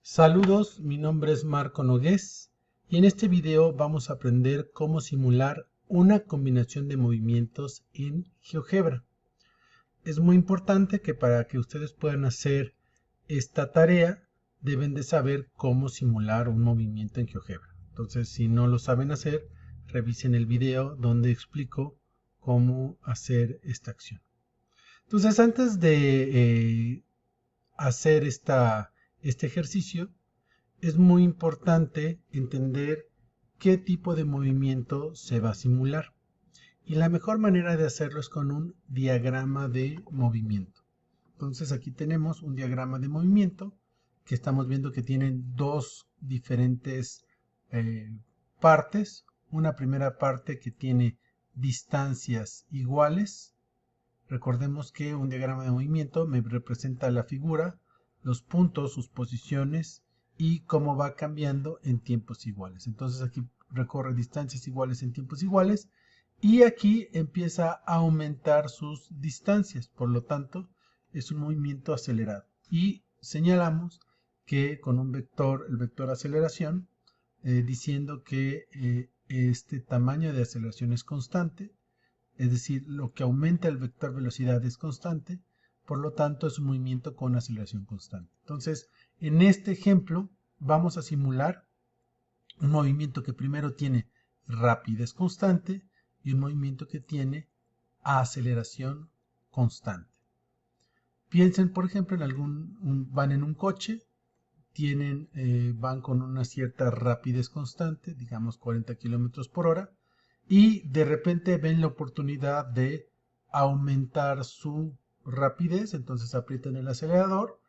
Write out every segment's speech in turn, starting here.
Saludos, mi nombre es Marco Nogués y en este video vamos a aprender cómo simular una combinación de movimientos en GeoGebra. Es muy importante que para que ustedes puedan hacer esta tarea deben de saber cómo simular un movimiento en GeoGebra. Entonces, si no lo saben hacer, revisen el video donde explico cómo hacer esta acción. Entonces, antes de hacer este ejercicio, es muy importante entender qué tipo de movimiento se va a simular. Y la mejor manera de hacerlo es con un diagrama de movimiento. Entonces aquí tenemos un diagrama de movimiento que estamos viendo que tienen dos diferentes partes. Una primera parte que tiene distancias iguales. Recordemos que un diagrama de movimiento me representa la figura, los puntos, sus posiciones y cómo va cambiando en tiempos iguales. Entonces aquí recorre distancias iguales en tiempos iguales y aquí empieza a aumentar sus distancias. Por lo tanto, es un movimiento acelerado. Y señalamos que con un vector, el vector aceleración, diciendo que este tamaño de aceleración es constante. Es decir, lo que aumenta el vector velocidad es constante, por lo tanto es un movimiento con aceleración constante. Entonces, en este ejemplo vamos a simular un movimiento que primero tiene rapidez constante y un movimiento que tiene aceleración constante. Piensen, por ejemplo, van en un coche, van con una cierta rapidez constante, digamos 40 kilómetros por hora, y de repente ven la oportunidad de aumentar su rapidez, entonces aprietan el acelerador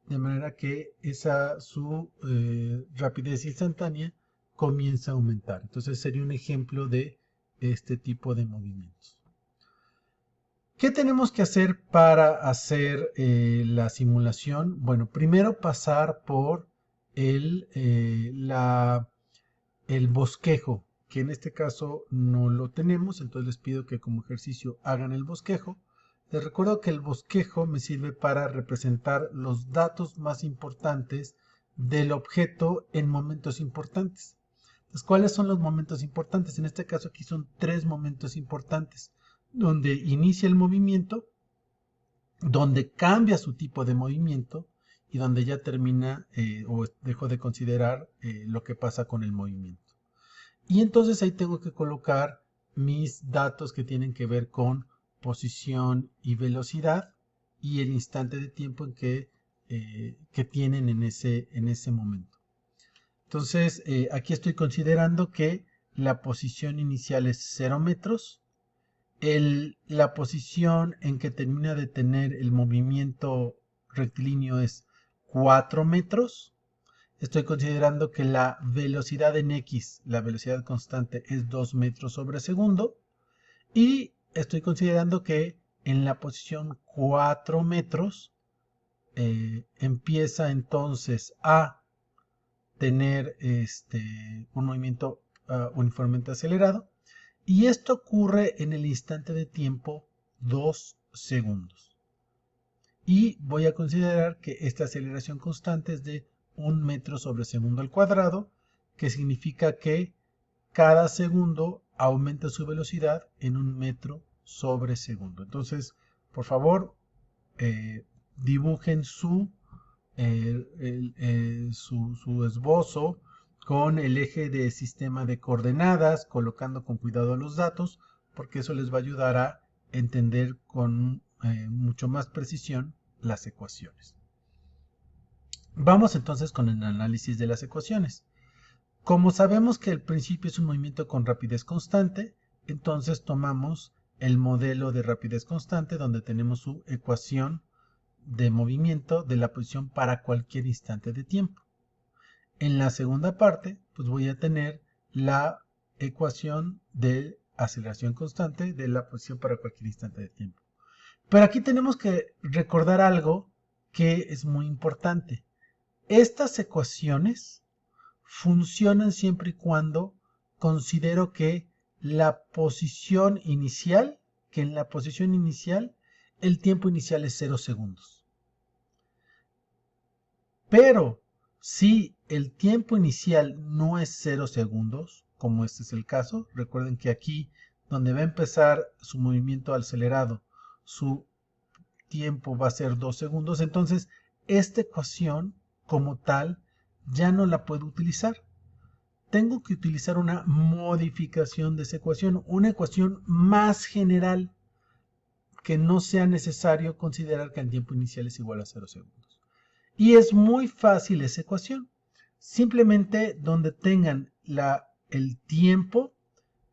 de manera que su rapidez instantánea comienza a aumentar. Entonces sería un ejemplo de este tipo de movimientos. ¿Qué tenemos que hacer para hacer la simulación? Bueno, primero pasar por el bosquejo, que en este caso no lo tenemos, entonces les pido que como ejercicio hagan el bosquejo. Les recuerdo que el bosquejo me sirve para representar los datos más importantes del objeto en momentos importantes. Entonces, ¿cuáles son los momentos importantes? En este caso aquí son 3 momentos importantes, donde inicia el movimiento, donde cambia su tipo de movimiento y donde ya termina o dejo de considerar lo que pasa con el movimiento. Y entonces ahí tengo que colocar mis datos que tienen que ver con posición y velocidad y el instante de tiempo que tienen en ese momento. Entonces aquí estoy considerando que la posición inicial es 0 metros. La posición en que termina de tener el movimiento rectilíneo es 4 metros. Estoy considerando que la velocidad en X, la velocidad constante, es 2 metros sobre segundo. Y estoy considerando que en la posición 4 metros empieza entonces a tener un movimiento uniformemente acelerado. Y esto ocurre en el instante de tiempo 2 segundos. Y voy a considerar que esta aceleración constante es de 1 metro sobre segundo al cuadrado, que significa que cada segundo aumenta su velocidad en 1 metro sobre segundo. Entonces, por favor, dibujen su esbozo con el eje de sistema de coordenadas, colocando con cuidado los datos, porque eso les va a ayudar a entender con mucho más precisión las ecuaciones. Vamos entonces con el análisis de las ecuaciones. Como sabemos que el principio es un movimiento con rapidez constante, entonces tomamos el modelo de rapidez constante donde tenemos su ecuación de movimiento de la posición para cualquier instante de tiempo. En la segunda parte, pues voy a tener la ecuación de aceleración constante de la posición para cualquier instante de tiempo. Pero aquí tenemos que recordar algo que es muy importante. Estas ecuaciones funcionan siempre y cuando considero que en la posición inicial el tiempo inicial es 0 segundos. Pero Si el tiempo inicial no es 0 segundos, como este es el caso, recuerden que aquí donde va a empezar su movimiento acelerado, su tiempo va a ser 2 segundos, entonces esta ecuación como tal ya no la puedo utilizar. Tengo que utilizar una modificación de esa ecuación, una ecuación más general, que no sea necesario considerar que el tiempo inicial es igual a 0 segundos. Y es muy fácil esa ecuación. Simplemente donde tengan el tiempo,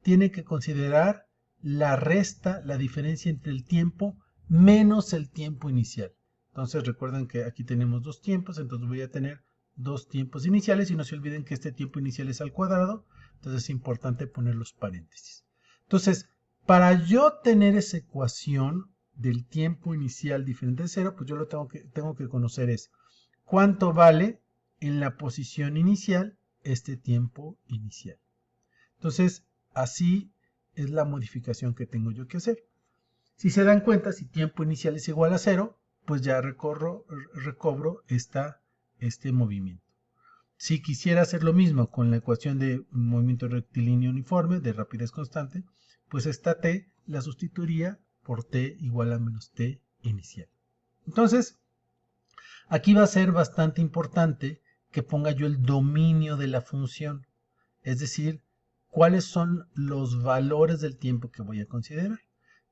tiene que considerar la resta, la diferencia entre el tiempo menos el tiempo inicial. Entonces recuerden que aquí tenemos dos tiempos, entonces voy a tener dos tiempos iniciales y no se olviden que este tiempo inicial es al cuadrado, entonces es importante poner los paréntesis. Entonces, para yo tener esa ecuación del tiempo inicial diferente de cero, pues yo lo tengo que conocer es cuánto vale en la posición inicial este tiempo inicial. Entonces, así es la modificación que tengo yo que hacer. Si se dan cuenta, si tiempo inicial es igual a 0, pues ya recobro este movimiento. Si quisiera hacer lo mismo con la ecuación de movimiento rectilíneo uniforme de rapidez constante, pues esta t la sustituiría por t igual a menos t inicial. Entonces, aquí va a ser bastante importante que ponga yo el dominio de la función, es decir, cuáles son los valores del tiempo que voy a considerar.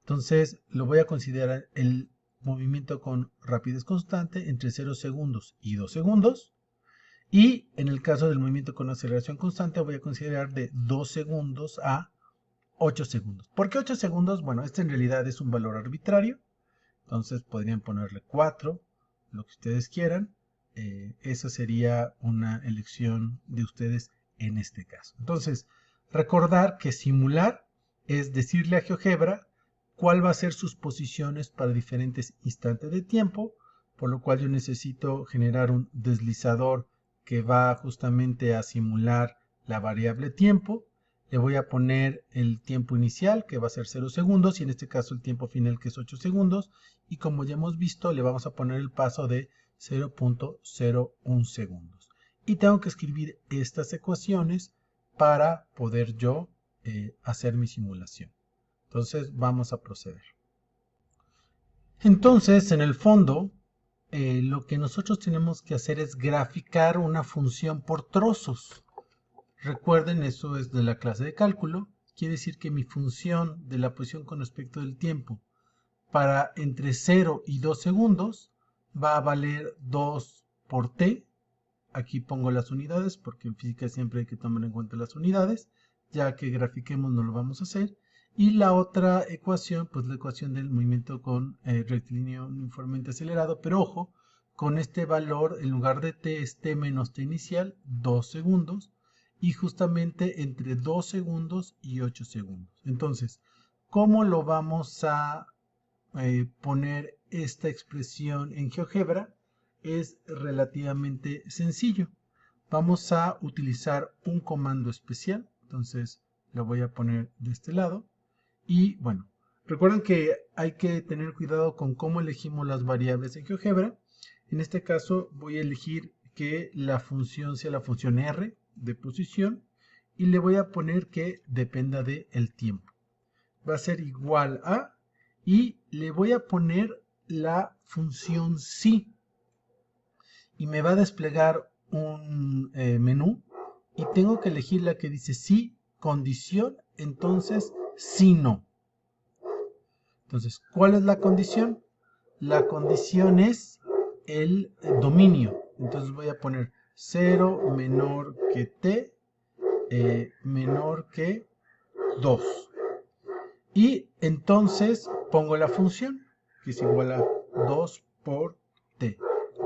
Entonces, lo voy a considerar el movimiento con rapidez constante entre 0 segundos y 2 segundos. Y en el caso del movimiento con aceleración constante, voy a considerar de 2 segundos a 8 segundos. ¿Por qué 8 segundos? Bueno, este en realidad es un valor arbitrario. Entonces podrían ponerle 4, lo que ustedes quieran. Esa sería una elección de ustedes en este caso. Entonces, recordar que simular es decirle a GeoGebra cuál va a ser sus posiciones para diferentes instantes de tiempo, por lo cual yo necesito generar un deslizador que va justamente a simular la variable tiempo. Le voy a poner el tiempo inicial, que va a ser 0 segundos, y en este caso el tiempo final, que es 8 segundos. Y como ya hemos visto, le vamos a poner el paso de 0.01 segundos. Y tengo que escribir estas ecuaciones para poder yo hacer mi simulación. Entonces vamos a proceder. Entonces, en el fondo, lo que nosotros tenemos que hacer es graficar una función por trozos. Recuerden, eso es de la clase de cálculo. Quiere decir que mi función de la posición con respecto del tiempo para entre 0 y 2 segundos va a valer 2 por t. Aquí pongo las unidades porque en física siempre hay que tomar en cuenta las unidades. Ya que grafiquemos no lo vamos a hacer. Y la otra ecuación, pues la ecuación del movimiento con rectilíneo uniformemente acelerado. Pero ojo, con este valor, en lugar de t es t menos t inicial, 2 segundos. Y justamente entre 2 segundos y 8 segundos. Entonces, ¿cómo lo vamos a poner esta expresión en GeoGebra? Es relativamente sencillo. Vamos a utilizar un comando especial. Entonces lo voy a poner de este lado. Y bueno, recuerden que hay que tener cuidado con cómo elegimos las variables en GeoGebra. En este caso voy a elegir que la función sea la función R de posición. Y le voy a poner que dependa del tiempo. Va a ser igual a, y le voy a poner la función si. Y me va a desplegar un menú. Y tengo que elegir la que dice si, condición, entonces si no. Entonces, ¿cuál es la condición? La condición es el dominio. Entonces voy a poner 0 menor que t menor que 2. Y entonces pongo la función, que es igual a 2 por t.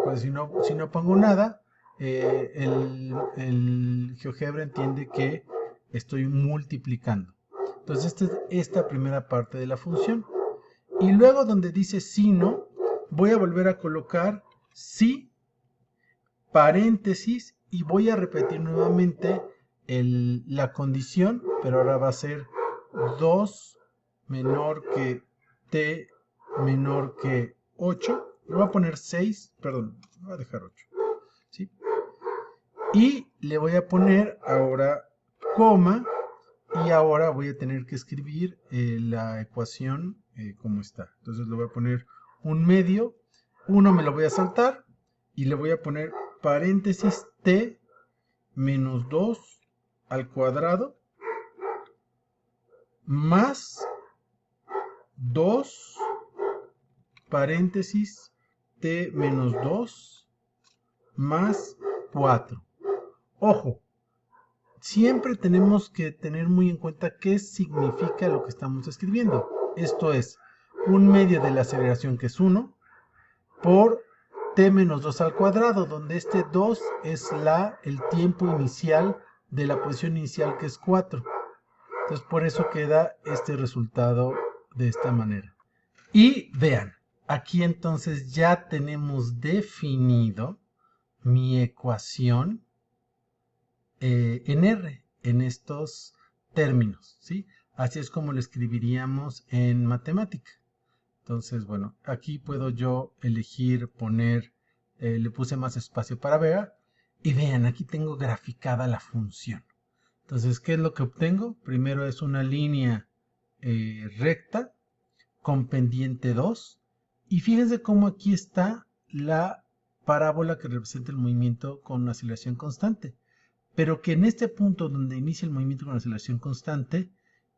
Pues si no pongo nada, el GeoGebra entiende que estoy multiplicando. Entonces esta es esta primera parte de la función. Y luego donde dice si no, voy a volver a colocar si, paréntesis, y voy a repetir nuevamente la condición, pero ahora va a ser 2 menor que t menor que 8. Le voy a poner 6, perdón, voy a dejar 8. ¿Sí? Y le voy a poner ahora coma. Y ahora voy a tener que escribir la ecuación como está. Entonces le voy a poner un medio. 1 me lo voy a saltar. Y le voy a poner paréntesis t menos 2 al cuadrado más 2 paréntesis t menos 2 más 4. Ojo, siempre tenemos que tener muy en cuenta qué significa lo que estamos escribiendo. Esto es un medio de la aceleración, que es 1, por t menos 2 al cuadrado, donde este 2 es el tiempo inicial de la posición inicial, que es 4. Entonces por eso queda este resultado de esta manera. Y vean, aquí entonces ya tenemos definido mi ecuación en R, en estos términos, ¿sí? Así es como lo escribiríamos en matemática. Entonces, bueno, aquí puedo yo elegir poner, le puse más espacio para ver, y vean, aquí tengo graficada la función. Entonces, ¿qué es lo que obtengo? Primero es una línea recta con pendiente 2, y fíjense cómo aquí está la parábola que representa el movimiento con una aceleración constante, pero que en este punto donde inicia el movimiento con aceleración constante,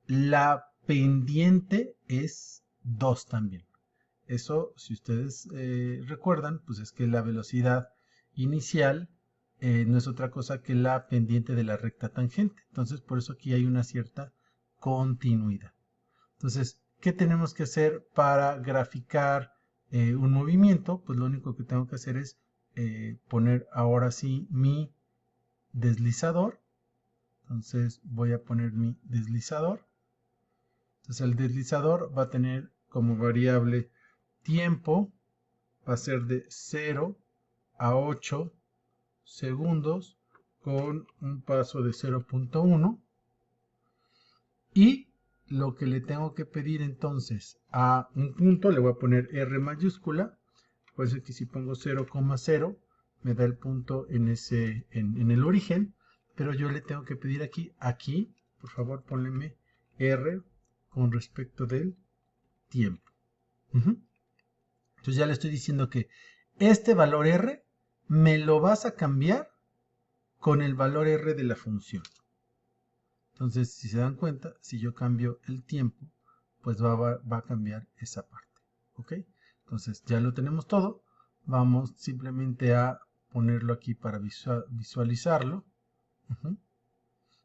la pendiente es 2 también. Eso, si ustedes recuerdan, pues es que la velocidad inicial no es otra cosa que la pendiente de la recta tangente. Entonces, por eso aquí hay una cierta continuidad. Entonces, ¿qué tenemos que hacer para graficar un movimiento? Pues lo único que tengo que hacer es poner ahora sí mi deslizador. Entonces voy a poner mi deslizador. Entonces el deslizador va a tener como variable tiempo, va a ser de 0 a 8 segundos con un paso de 0.1. Y lo que le tengo que pedir entonces a un punto, le voy a poner R mayúscula. Puede ser que si pongo 0,0 me da el punto en el origen, pero yo le tengo que pedir aquí, por favor ponle R con respecto del tiempo. Entonces ya le estoy diciendo que este valor R me lo vas a cambiar con el valor R de la función. Entonces, si se dan cuenta, si yo cambio el tiempo, pues va a cambiar esa parte. ¿Ok? Entonces, ya lo tenemos todo. Vamos simplemente a ponerlo aquí para visualizarlo.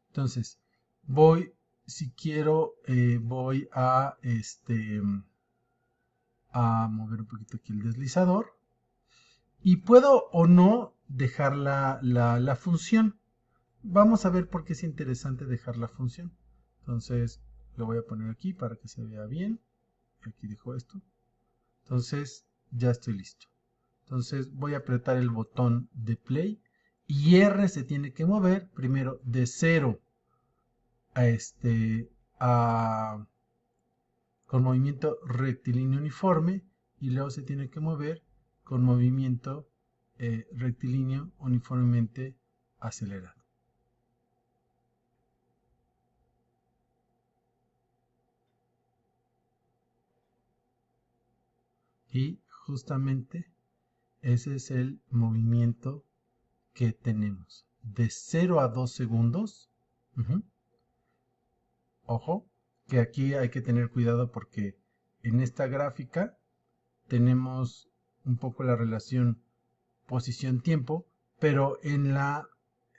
Entonces, si quiero, voy a mover un poquito aquí el deslizador. Y puedo o no dejar la función. Vamos a ver por qué es interesante dejar la función. Entonces, lo voy a poner aquí para que se vea bien. Aquí dejo esto. Entonces, ya estoy listo. Entonces, voy a apretar el botón de play. Y R se tiene que mover primero de 0 con movimiento rectilíneo uniforme. Y luego se tiene que mover con movimiento rectilíneo uniformemente acelerado. Y justamente ese es el movimiento que tenemos. De 0 a 2 segundos. Ojo, que aquí hay que tener cuidado porque en esta gráfica tenemos un poco la relación posición-tiempo, pero en la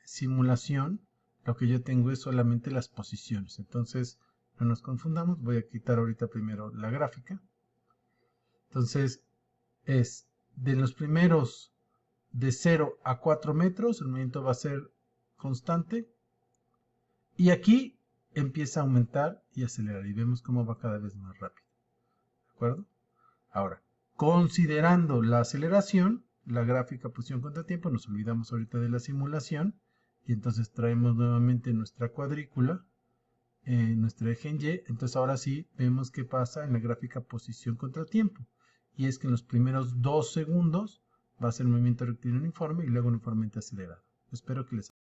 simulación lo que yo tengo es solamente las posiciones. Entonces, no nos confundamos. Voy a quitar ahorita primero la gráfica. Entonces, es de los primeros de 0 a 4 metros, el movimiento va a ser constante. Y aquí empieza a aumentar y acelerar. Y vemos cómo va cada vez más rápido. ¿De acuerdo? Ahora, considerando la aceleración, la gráfica posición contra tiempo, nos olvidamos ahorita de la simulación. Y entonces traemos nuevamente nuestra cuadrícula, nuestro eje en Y. Entonces ahora sí vemos qué pasa en la gráfica posición contra tiempo. Y es que en los primeros 2 segundos va a ser movimiento rectilíneo uniforme y luego uniformemente acelerado. Espero que les